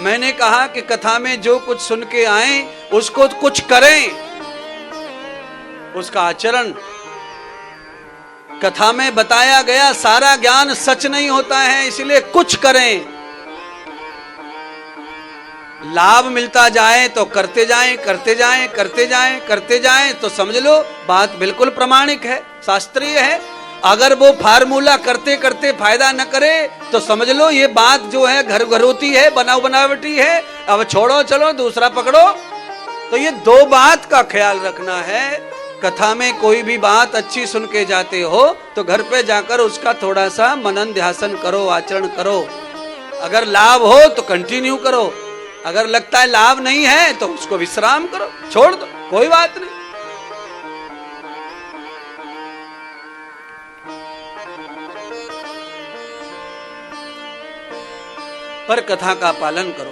मैंने कहा कि कथा में जो कुछ सुन के आए उसको कुछ करें, उसका आचरण। कथा में बताया गया सारा ज्ञान सच नहीं होता है, इसलिए कुछ करें। लाभ मिलता जाए तो करते जाएं, करते जाएं, करते जाएं, करते जाएं, तो समझ लो बात बिल्कुल प्रमाणिक है, शास्त्रीय है। अगर वो फार्मूला करते करते फायदा न करे तो समझ लो ये बात जो है घर घरोती है, बनावटी है, अब छोड़ो, चलो दूसरा पकड़ो। तो ये दो बात का ख्याल रखना है। कथा में कोई भी बात अच्छी सुन के जाते हो तो घर पे जाकर उसका थोड़ा सा मनन ध्यासन करो, आचरण करो। अगर लाभ हो तो कंटिन्यू करो, अगर लगता है लाभ नहीं है तो उसको विश्राम करो, छोड़ दो, कोई बात नहीं। पर कथा का पालन करो।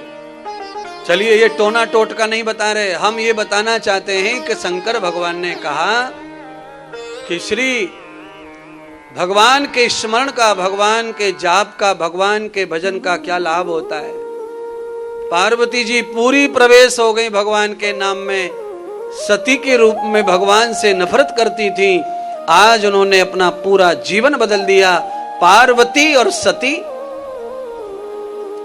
चलिए, ये टोना टोटका नहीं बता रहे, हम ये बताना चाहते हैं कि शंकर भगवान ने कहा कि श्री भगवान के स्मरण का, भगवान के जाप का, भगवान के भजन का क्या लाभ होता है। पार्वती जी पूरी प्रवेश हो गई भगवान के नाम में, सती के रूप में भगवान से नफरत करती थी, आज उन्होंने अपना पूरा जीवन बदल दिया। पार्वती और सती,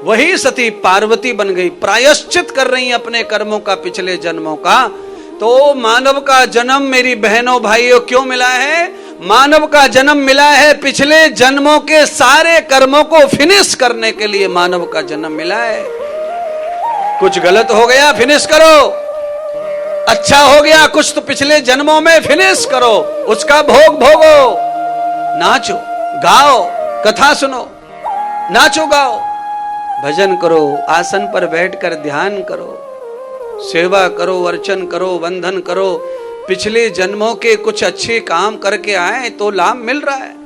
वही सती पार्वती बन गई, प्रायश्चित कर रही अपने कर्मों का, पिछले जन्मों का। तो मानव का जन्म मेरी बहनों भाइयों क्यों मिला है? मानव का जन्म मिला है पिछले जन्मों के सारे कर्मों को फिनिश करने के लिए मानव का जन्म मिला है। कुछ गलत हो गया फिनिश करो, अच्छा हो गया कुछ तो पिछले जन्मों में फिनिश करो, उसका भोग भोगो। नाचो गाओ, कथा सुनो, नाचो गाओ, भजन करो, आसन पर बैठकर ध्यान करो, सेवा करो, अर्चन करो, वंदन करो। पिछले जन्मों के कुछ अच्छे काम करके आए तो लाभ मिल रहा है।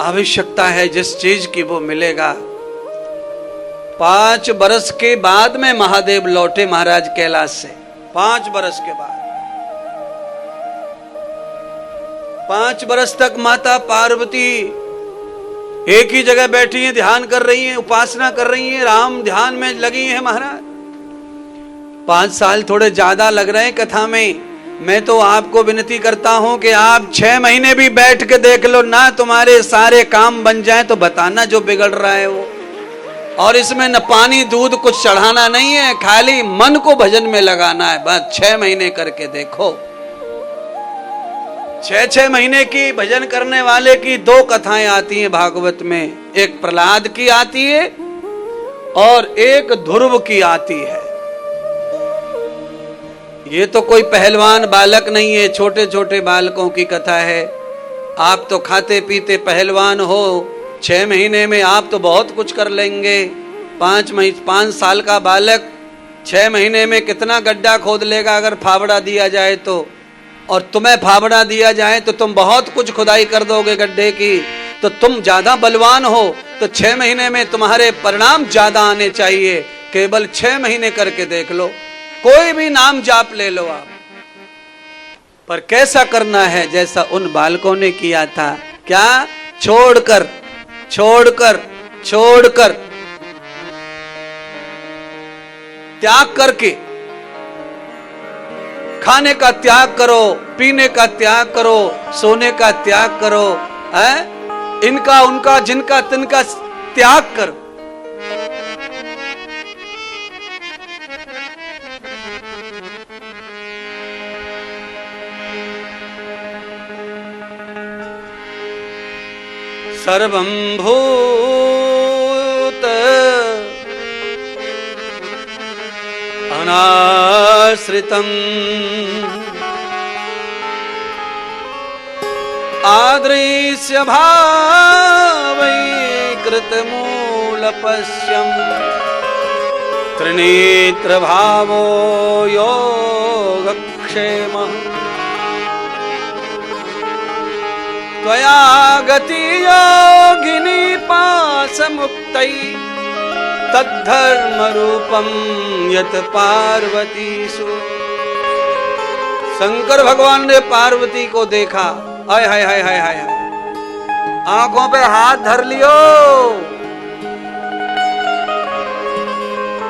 आवश्यकता है जिस चीज की वो मिलेगा। 5 बरस के बाद में महादेव लौटे महाराज कैलाश से, 5 बरस के बाद। 5 बरस तक माता पार्वती एक ही जगह बैठी हैं, ध्यान कर रही हैं, उपासना कर रही हैं, राम ध्यान में लगी हैं महाराज। 5 साल थोड़े ज्यादा लग रहे हैं कथा में। मैं तो आपको विनती करता हूं कि आप 6 महीने भी बैठ के देख लो ना, तुम्हारे सारे काम बन जाए तो बताना जो बिगड़ रहा है वो। और इसमें न पानी दूध कुछ चढ़ाना नहीं है, खाली मन को भजन में लगाना है, बस 6 महीने करके देखो। 6 महीने की भजन करने वाले की 2 कथाएं आती हैं भागवत में, एक प्रहलाद की आती है और एक ध्रुव की आती है। ये तो कोई पहलवान बालक नहीं है, छोटे छोटे बालकों की कथा है। आप तो खाते पीते पहलवान हो, 6 महीने में आप तो बहुत कुछ कर लेंगे। 5 साल का बालक 6 महीने में कितना गड्ढा खोद लेगा अगर फावड़ा दिया जाए तो, और तुम्हें फावड़ा दिया जाए तो तुम बहुत कुछ खुदाई कर दोगे गड्ढे की। तो तुम ज्यादा बलवान हो तो 6 महीने में तुम्हारे परिणाम ज्यादा आने चाहिए। केवल 6 महीने करके देख लो, कोई भी नाम जाप ले लो आप, पर कैसा करना है? जैसा उन बालकों ने किया था। क्या? छोड़कर छोड़कर छोड़कर, त्याग करके। खाने का त्याग करो, पीने का त्याग करो, सोने का त्याग करो, है? इनका उनका जिनका तिनका त्याग करो। सर्वं भूत अनाश्रितम् आदृश्य भावैकृत मूलपश्यम् त्रिनेत्र भावो योगक्षेमः त्वया गति योगिनी पाशमुक्तै तद्धर्म रूपम यत पार्वतीषु। शंकर भगवान ने पार्वती को देखा, हाय हाय हाय हाय हाय, आंखों पे हाथ धर लियो।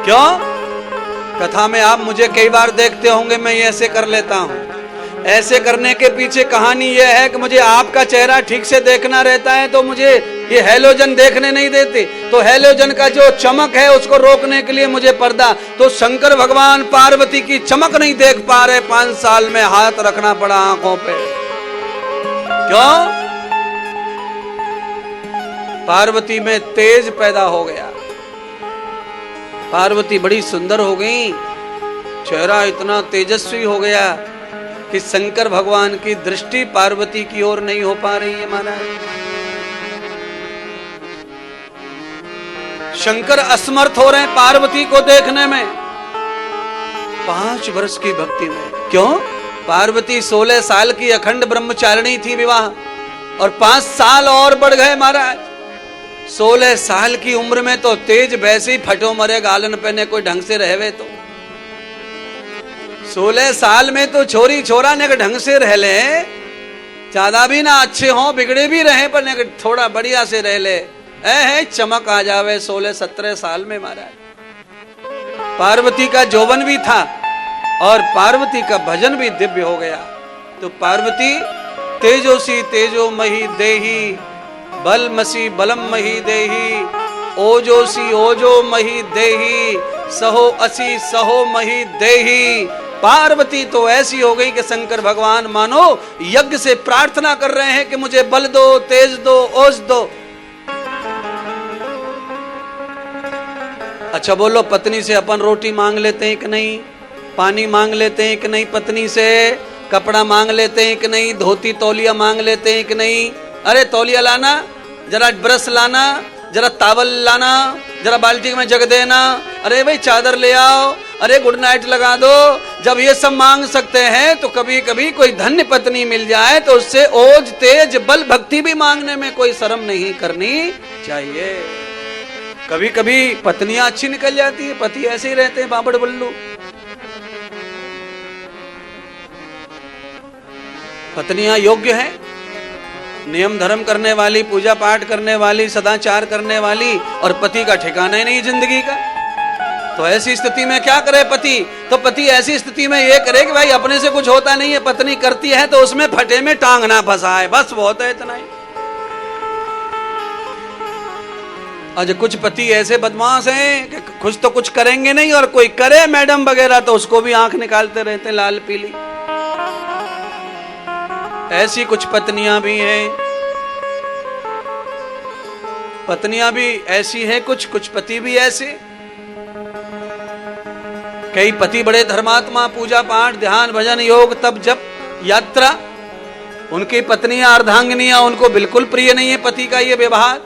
क्यों? कथा में आप मुझे कई बार देखते होंगे, मैं ये ऐसे कर लेता हूं। ऐसे करने के पीछे कहानी यह है कि मुझे आपका चेहरा ठीक से देखना रहता है, तो मुझे ये हैलोजन देखने नहीं देते। तो हैलोजन का जो चमक है उसको रोकने के लिए मुझे पर्दा। तो शंकर भगवान पार्वती की चमक नहीं देख पा रहे, 5 साल में हाथ रखना पड़ा आंखों पे। क्यों? पार्वती में तेज पैदा हो गया। पार्वती बड़ी सुंदर हो गई, चेहरा इतना तेजस्वी हो गया कि शंकर भगवान की दृष्टि पार्वती की ओर नहीं हो पा रही है महाराज। शंकर असमर्थ हो रहे हैं पार्वती को देखने में। 5 वर्ष की भक्ति में। क्यों? पार्वती 16 साल की अखंड ब्रह्मचारिणी थी विवाह, और 5 साल और बढ़ गए महाराज। 16 साल की उम्र में तो तेज वैसे ही फटो मरे गालन पहने कोई ढंग से रहवे। तो 16 साल में तो छोरी छोरा ने ढंग से रह ले, ज्यादा भी ना अच्छे हो, बिगड़े भी रहे पर ने थोड़ा बढ़िया से रह ले, है चमक आ जावे 16-17 साल में महाराज। पार्वती का जौवन भी था और पार्वती का भजन भी दिव्य हो गया। तो पार्वती तेजोसी तेजो मही देही, बलमसी बलम मही देही, ओजोसी ओजो मही देही, सहो असी सहो मही देही। पार्वती तो ऐसी हो गई कि शंकर भगवान मानो यज्ञ से प्रार्थना कर रहे हैं कि मुझे बल दो, तेज दो, ओज दो। अच्छा बोलो, पत्नी से अपन रोटी मांग लेते हैं कि नहीं? पानी मांग लेते हैं कि नहीं? पत्नी से कपड़ा मांग लेते हैं कि नहीं? धोती तौलिया मांग लेते हैं कि नहीं? अरे तौलिया लाना, जरा ब्रश लाना, जरा तावल लाना, जरा बाल्टी में जग देना, अरे भाई चादर ले आओ, अरे गुड नाइट लगा दो। जब ये सब मांग सकते हैं तो कभी कभी कोई धन्य पत्नी मिल जाए तो उससे ओज तेज बल भक्ति भी मांगने में कोई शर्म नहीं करनी चाहिए। कभी कभी पत्नियां अच्छी निकल जाती है, पति ऐसे ही रहते हैं बाबड़ बल्लू। पत्नियां योग्य हैं, नियम धर्म करने वाली, पूजा पाठ करने वाली, सदाचार करने वाली, और पति का ठिकाना ही नहीं जिंदगी का। तो ऐसी स्थिति में क्या करे पति? तो पति ऐसी स्थिति में ये करे कि भाई अपने से कुछ होता नहीं है, पत्नी करती है तो उसमें फटे में टांग ना फंसाए, बस बहुत है इतना ही। आज कुछ पति ऐसे बदमाश हैं कि कुछ तो कुछ करेंगे नहीं, और कोई करे मैडम वगैरह तो उसको भी आंख निकालते रहते हैं लाल पीली। ऐसी कुछ पत्नियां भी हैं, पत्नियां भी ऐसी हैं, कुछ पति भी ऐसे। कई पति बड़े धर्मात्मा, पूजा पाठ, ध्यान, भजन, योग, तप, जप, यात्रा, उनकी पत्नियां अर्धांगिनियां उनको बिल्कुल प्रिय नहीं है पति का ये व्यवहार।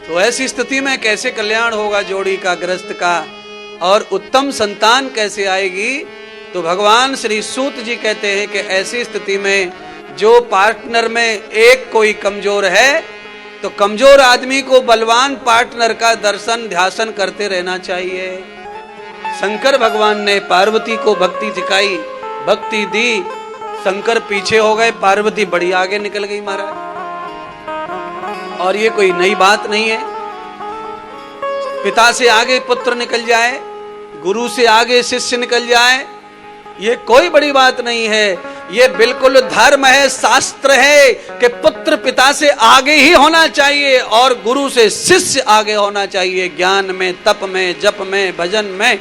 तो ऐसी स्थिति में कैसे कल्याण होगा जोड़ी का, गृहस्थ का, और उत्तम संतान कैसे आएगी? तो भगवान श्री सूत जी कहते हैं कि ऐसी स्थिति में जो पार्टनर में एक कोई कमजोर है तो कमजोर आदमी को बलवान पार्टनर का दर्शन ध्यासन करते रहना चाहिए। शंकर भगवान ने पार्वती को भक्ति सिखाई, भक्ति दी, शंकर पीछे हो गए, पार्वती बड़ी आगे निकल गई महाराज। और ये कोई नई बात नहीं है। पिता से आगे पुत्र निकल जाए, गुरु से आगे शिष्य निकल जाए, ये कोई बड़ी बात नहीं है। ये बिल्कुल धर्म है, शास्त्र है कि पुत्र पिता से आगे ही होना चाहिए और गुरु से शिष्य आगे होना चाहिए। ज्ञान में, तप में, जप में, भजन में,